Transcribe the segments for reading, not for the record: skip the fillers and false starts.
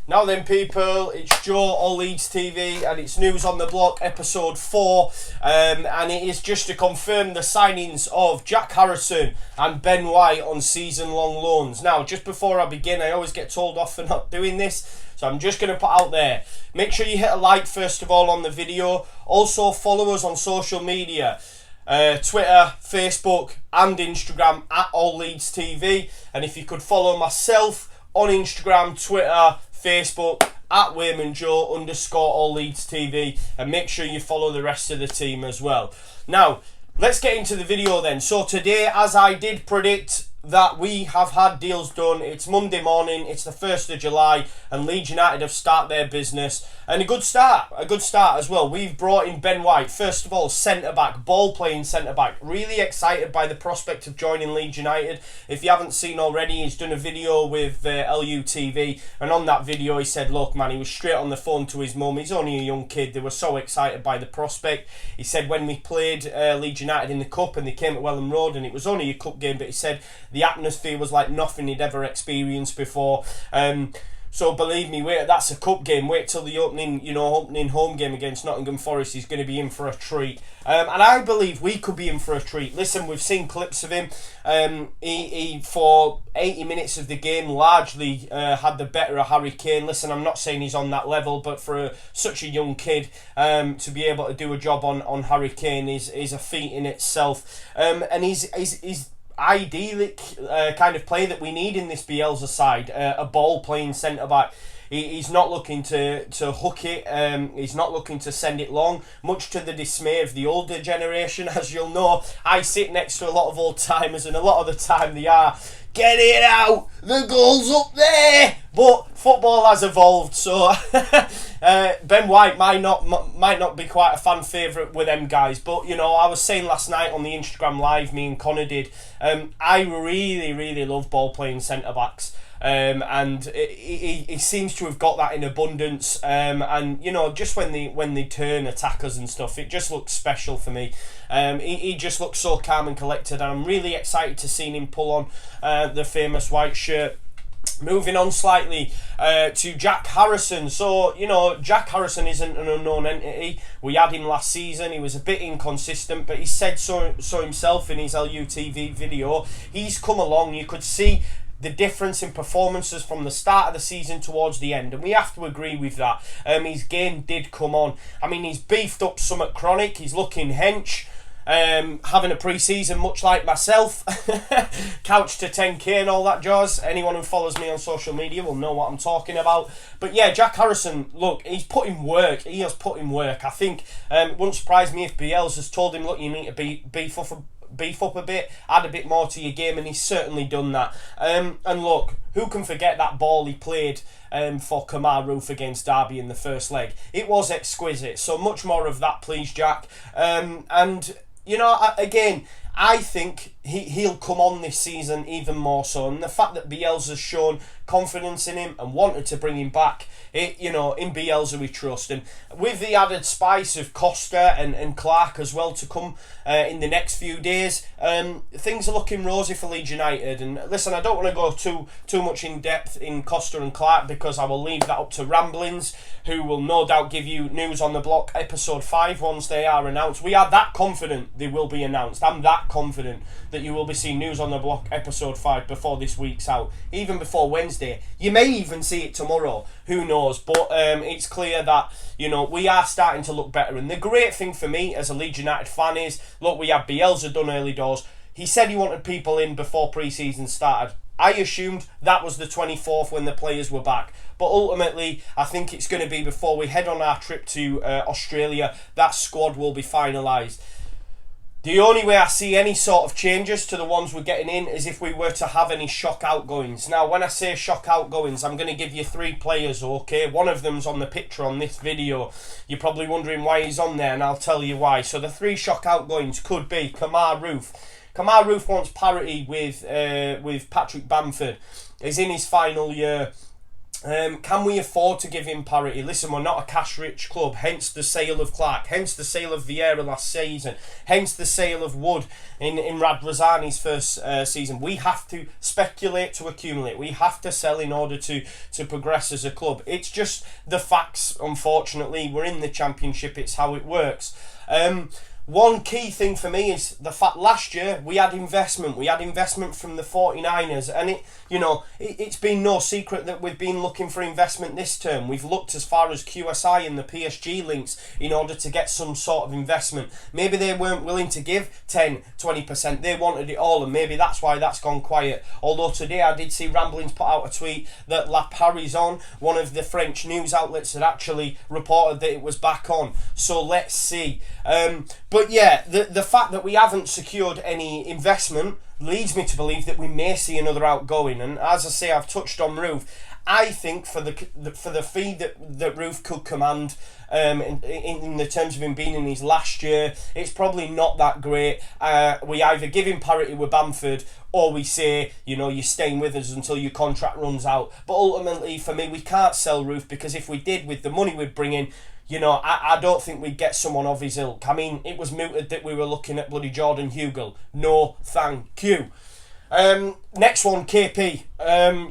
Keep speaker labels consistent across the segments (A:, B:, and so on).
A: Now then, people, it's Joe, All Leeds TV, and it's News on the Block, episode 4, and it is just to confirm the signings of Jack Harrison and Ben White on season-long loans. Now, just before I begin, I always get told off for not doing this, so I'm just going to put out there, make sure you hit a like first of all on the video. Also, follow us on social media. Twitter, Facebook and Instagram at All Leeds TV, and if you could follow myself on Instagram, Twitter, Facebook at Wainman Joe _ All Leeds TV, and make sure you follow the rest of the team as well. Now let's get into the video then. So today, as I did predict that we have had deals done, it's Monday morning, it's the 1st of July, and Leeds United have started their business, and a good start as well. We've brought in Ben White, first of all, centre-back, ball-playing centre-back. Really excited by the prospect of joining Leeds United. If you haven't seen already, he's done a video with LUTV, and on that video he said, look man, he was straight on the phone to his mum. He's only a young kid. They were so excited by the prospect. He said when we played Leeds United in the Cup and they came to Welham Road, and it was only a cup game, but he said the atmosphere was like nothing he'd ever experienced before. So believe me, that's a cup game. Wait till the opening home game against Nottingham Forest. He's going to be in for a treat. And I believe we could be in for a treat. Listen, we've seen clips of him. He for 80 minutes of the game, largely had the better of Harry Kane. Listen, I'm not saying he's on that level, but for such a young kid to be able to do a job on Harry Kane is a feat in itself. And he's idyllic kind of play that we need in this Bielsa side, a ball-playing centre-back. He's not looking to hook it, he's not looking to send it long, much to the dismay of the older generation. As you'll know, I sit next to a lot of old-timers, and a lot of the time they are, get it out, the goal's up there! But football has evolved, so Ben White might not be quite a fan favourite with them guys. But you know, I was saying last night on the Instagram live, me and Conor did, I really love ball playing centre backs. And he seems to have got that in abundance, and you know, just when they turn attackers and stuff, it just looks special for me. He just looks so calm and collected, and I'm really excited to see him pull on the famous white shirt. Moving on slightly to Jack Harrison. So, you know, Jack Harrison isn't an unknown entity. We had him last season. He was a bit inconsistent, but he said so himself in his LUTV video. He's come along. You could see the difference in performances from the start of the season towards the end, and we have to agree with that. His game did come on. I mean, he's beefed up somewhat chronic. He's looking hench. Having a pre-season much like myself, couch to 10k and all that jazz. Anyone who follows me on social media will know what I'm talking about. But yeah, Jack Harrison, look, he's put in work. He has put in work. I think it wouldn't surprise me if Bielsa has told him, look, you need to beef up a bit, add a bit more to your game, and he's certainly done that. And look, who can forget that ball he played for Conor against Derby in the first leg? It was exquisite. So much more of that, please, Jack. And you know, again, I think he'll come on this season even more so, and the fact that Bielsa's shown confidence in him and wanted to bring him back, you know, in Bielsa we trust. And with the added spice of Costa and Clark as well to come in the next few days, things are looking rosy for Leeds United. And listen, I don't want to go too much in depth in Costa and Clark, because I will leave that up to Ramblings, who will no doubt give you News on the Block episode 5 once they are announced. We are that confident they will be announced. I'm that confident that you will be seeing News on the Block episode 5 before this week's out, even before Wednesday. You may even see it tomorrow, who knows. But it's clear that, you know, we are starting to look better. And the great thing for me as a Leeds United fan is, look, we had Bielsa done early doors. He said he wanted people in before pre-season started. I assumed that was the 24th when the players were back. But ultimately, I think it's going to be before we head on our trip to Australia, that squad will be finalised. The only way I see any sort of changes to the ones we're getting in is if we were to have any shock outgoings. Now, when I say shock outgoings, I'm going to give you 3 players, okay? One of them's on the picture on this video. You're probably wondering why he's on there, and I'll tell you why. So the 3 shock outgoings could be Kemar Roofe. Kemar Roofe wants parity with Patrick Bamford. He's in his final year. Can we afford to give him parity? Listen, we're not a cash-rich club, hence the sale of Clark, hence the sale of Vieira last season, hence the sale of Wood in Radrazani's first season. We have to speculate to accumulate. We have to sell in order to progress as a club. It's just the facts, unfortunately. We're in the Championship, it's how it works. One key thing for me is the fact last year we had investment. We had investment from the 49ers, and it's been no secret that we've been looking for investment this term. We've looked as far as QSI and the PSG links in order to get some sort of investment. Maybe they weren't willing to give 10-20%. They wanted it all, and maybe that's why that's gone quiet. Although today I did see Ramblings put out a tweet that La Parisson, one of the French news outlets, had actually reported that it was back on. So let's see. But yeah, the fact that we haven't secured any investment leads me to believe that we may see another outgoing. And as I say, I've touched on Roof. I think for the fee that Roof could command in the terms of him being in his last year, it's probably not that great. We either give him parity with Bamford, or we say, you're staying with us until your contract runs out. But ultimately, for me, we can't sell Roof, because if we did, with the money we'd bring in, I don't think we'd get someone of his ilk. I mean, it was mooted that we were looking at bloody Jordan Hugill. No, thank you. Next one, KP.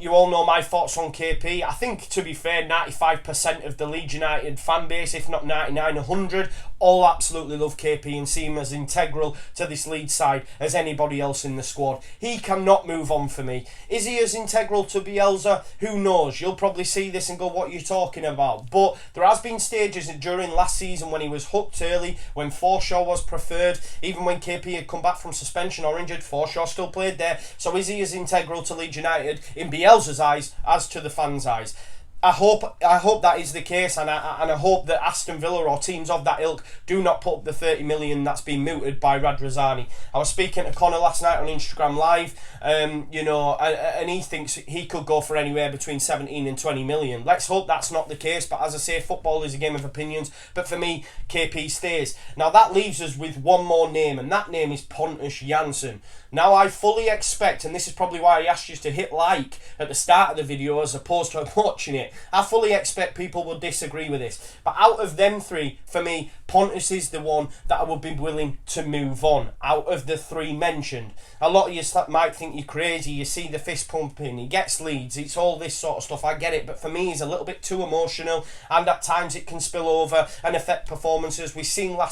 A: You all know my thoughts on KP. I think, to be fair, 95% of the Leeds United fan base, if not 99, 100, all absolutely love KP and see him as integral to this Leeds side as anybody else in the squad. He cannot move on for me. Is he as integral to Bielsa? Who knows? You'll probably see this and go, what are you talking about? But there has been stages during last season when he was hooked early, when Forshaw was preferred, even when KP had come back from suspension or injured, Forshaw still played there. So is he as integral to Leeds United in Bielsa's eyes as to the fans' eyes? I hope that is the case, and I hope that Aston Villa or teams of that ilk do not put up the 30 million that's been mooted by Radrazani. I was speaking to Conor last night on Instagram Live, and he thinks he could go for anywhere between 17 and 20 million. Let's hope that's not the case, but as I say, football is a game of opinions. But for me, KP stays. Now that leaves us with one more name, and that name is Pontus Jansson. Now I fully expect, and this is probably why I asked you to hit like at the start of the video as opposed to watching it, I fully expect people will disagree with this. But out of them three, for me, Pontus is the one that I would be willing to move on, out of the three mentioned. A lot of you might think you're crazy, you see the fist pumping, he gets Leeds, it's all this sort of stuff, I get it, but for me he's a little bit too emotional, and at times it can spill over and affect performances. We've seen the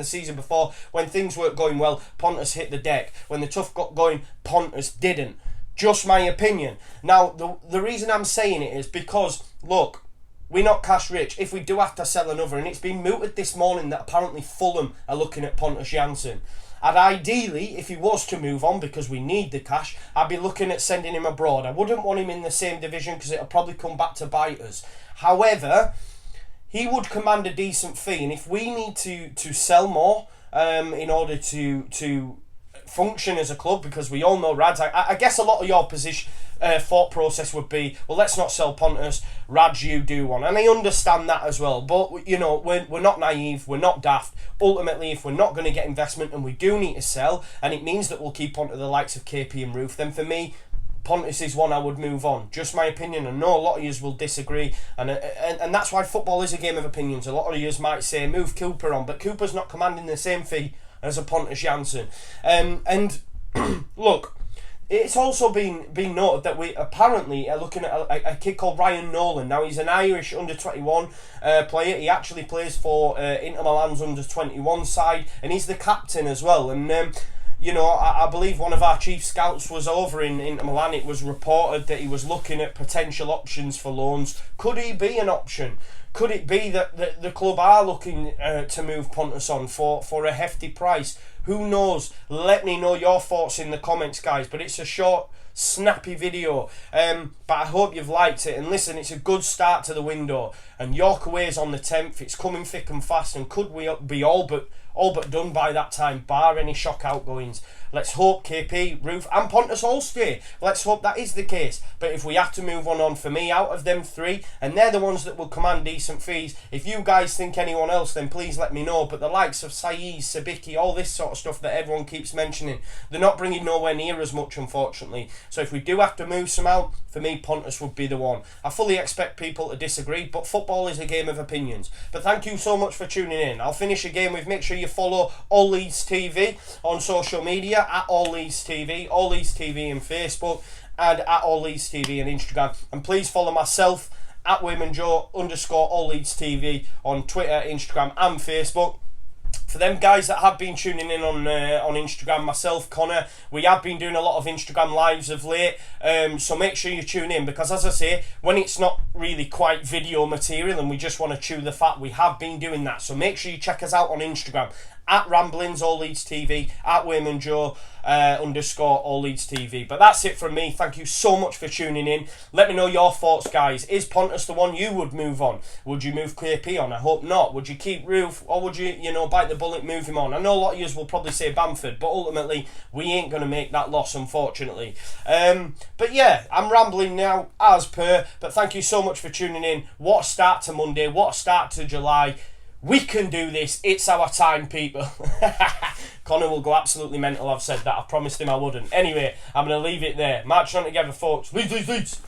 A: season before, when things weren't going well, Pontus hit the deck. When the tough got going, Pontus didn't. Just my opinion. Now, the reason I'm saying it is because, look, we're not cash rich. If we do have to sell another, and it's been mooted this morning that apparently Fulham are looking at Pontus Jansson. And ideally, if he was to move on, because we need the cash, I'd be looking at sending him abroad. I wouldn't want him in the same division because it'll probably come back to bite us. However, he would command a decent fee, and if we need to sell more in order to function as a club, because we all know Rads, I guess a lot of your position thought process would be, well, let's not sell Pontus, Rads, you do one, and I understand that as well, but we're not naive, we're not daft. Ultimately, if we're not going to get investment and we do need to sell, and it means that we'll keep on to the likes of KP and Roof, then for me, Pontus is one I would move on. Just my opinion. I know a lot of you will disagree, and that's why football is a game of opinions. A lot of you might say move Cooper on, but Cooper's not commanding the same fee as a Pontus Jansson. And look, it's also been noted that we apparently are looking at a kid called Ryan Nolan. Now, he's an Irish under-21 player. He actually plays for Inter Milan's under-21 side, and he's the captain as well. And I believe one of our chief scouts was over in Inter Milan. It was reported that he was looking at potential options for loans. Could he be an option? Could it be that the club are looking to move Pontus on for a hefty price? Who knows? Let me know your thoughts in the comments, guys. But it's a short, snappy video. But I hope you've liked it. And listen, it's a good start to the window. And York away is on the 10th. It's coming thick and fast. And could we be all but all but done by that time, bar any shock outgoings. Let's hope KP, Roof and Pontus all stay. Let's hope that is the case. But if we have to move one on, for me, out of them three, and they're the ones that will command decent fees, if you guys think anyone else, then please let me know. But the likes of Saiz, Sabiki, all this sort of stuff that everyone keeps mentioning, they're not bringing nowhere near as much, unfortunately. So if we do have to move some out, for me, Pontus would be the one. I fully expect people to disagree, but football is a game of opinions. But thank you so much for tuning in. I'll finish again with, make sure you follow All Leeds TV on social media, at All Leeds TV in Facebook, and at All Leeds TV on Instagram. And please follow myself at Wainman Joe _ All Leeds TV on Twitter, Instagram and Facebook. For them guys that have been tuning in on Instagram, myself, Conor, we have been doing a lot of Instagram lives of late, so make sure you tune in, because as I say, when it's not really quite video material and we just want to chew the fat, we have been doing that. So make sure you check us out on Instagram at Ramblings All Leeds TV, at Wainman Joe _ All Leeds TV. But that's it from me. Thank you so much for tuning in. Let me know your thoughts, guys. Is Pontus the one you would move on? Would you move KP on? I hope not. Would you keep Roof, or would you, bite the bullet, move him on? I know a lot of yous will probably say Bamford, but ultimately we ain't going to make that loss, unfortunately. But yeah, I'm rambling now as per, but thank you so much for tuning in. What a start to Monday, what a start to July. We can do this. It's our time, people. Conor will go absolutely mental. I've said that. I promised him I wouldn't. Anyway, I'm going to leave it there. March on together, folks. Leeds, Leeds, Leeds.